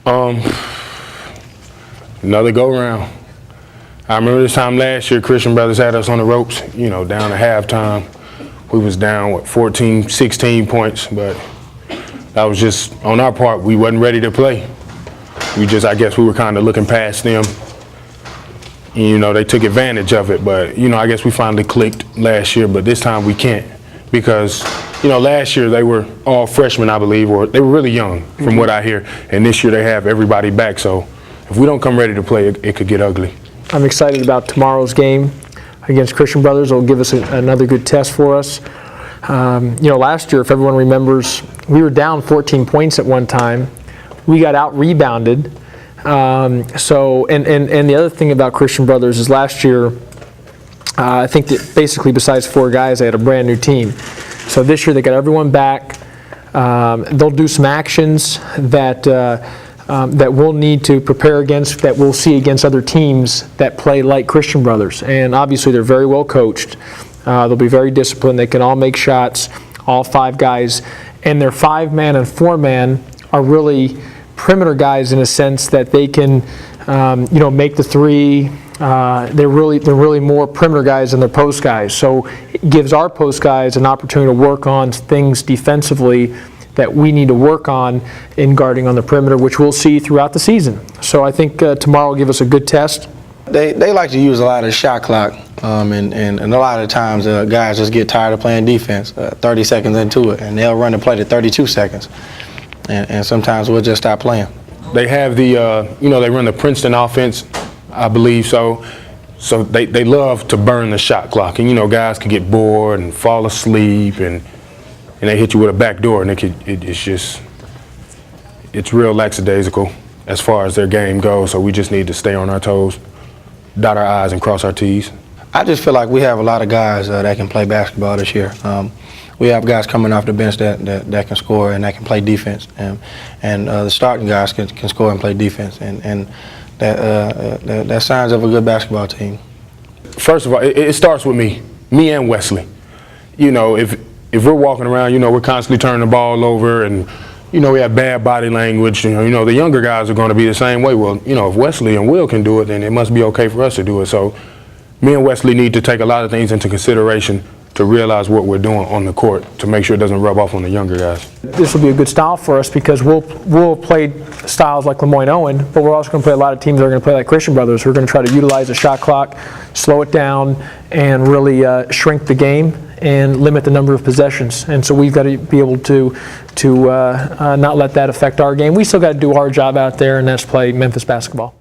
Another go-round. I remember this time last year, Christian Brothers had us on the ropes, down at halftime. We was down, 14, 16 points, but that was just, on our part, we wasn't ready to play. I guess we were kind of looking past them. And, they took advantage of it, but, I guess we finally clicked last year, but this time we can't because, last year they were all freshmen, I believe, or they were really young from what I hear, and this year they have everybody back, so if we don't come ready to play, it could get ugly. I'm excited about tomorrow's game against Christian Brothers. It'll give us another good test for us. Last year, if everyone remembers, we were down 14 points at one time. We got out-rebounded. And the other thing about Christian Brothers is last year, I think that basically besides 4 guys, they had a brand new team. So this year they got everyone back. They'll do some actions that we'll need to prepare against, that we'll see against other teams that play like Christian Brothers. And obviously they're very well coached. They'll be very disciplined. They can all make shots, all 5 guys. And their 5-man and 4-man are really perimeter guys in a sense that they can, make the 3. They're really more perimeter guys than their post guys. So it gives our post guys an opportunity to work on things defensively that we need to work on in guarding on the perimeter, which we'll see throughout the season. So I think tomorrow will give us a good test. They like to use a lot of the shot clock, and a lot of the times guys just get tired of playing defense 30 seconds into it, and they'll run the play to 32 seconds. And sometimes we'll just stop playing. They have the, they run the Princeton offense, I believe so. So they love to burn the shot clock. And, guys can get bored and fall asleep, and they hit you with a back door, and it's real lackadaisical as far as their game goes. So we just need to stay on our toes, dot our I's and cross our T's. I just feel like we have a lot of guys that can play basketball this year. We have guys coming off the bench that can score and that can play defense, and the starting guys can score and play defense, and that signs of a good basketball team. First of all, it starts with me and Wesley. If we're walking around, we're constantly turning the ball over, and we have bad body language. The younger guys are going to be the same way. Well, if Wesley and Will can do it, then it must be okay for us to do it. So me and Wesley need to take a lot of things into consideration to realize what we're doing on the court to make sure it doesn't rub off on the younger guys. This will be a good style for us because we'll play styles like Lemoyne Owen, but we're also going to play a lot of teams that are going to play like Christian Brothers. We're going to try to utilize the shot clock, slow it down, and really shrink the game and limit the number of possessions. And so we've got to be able to not let that affect our game. We still got to do our job out there, and that's play Memphis basketball.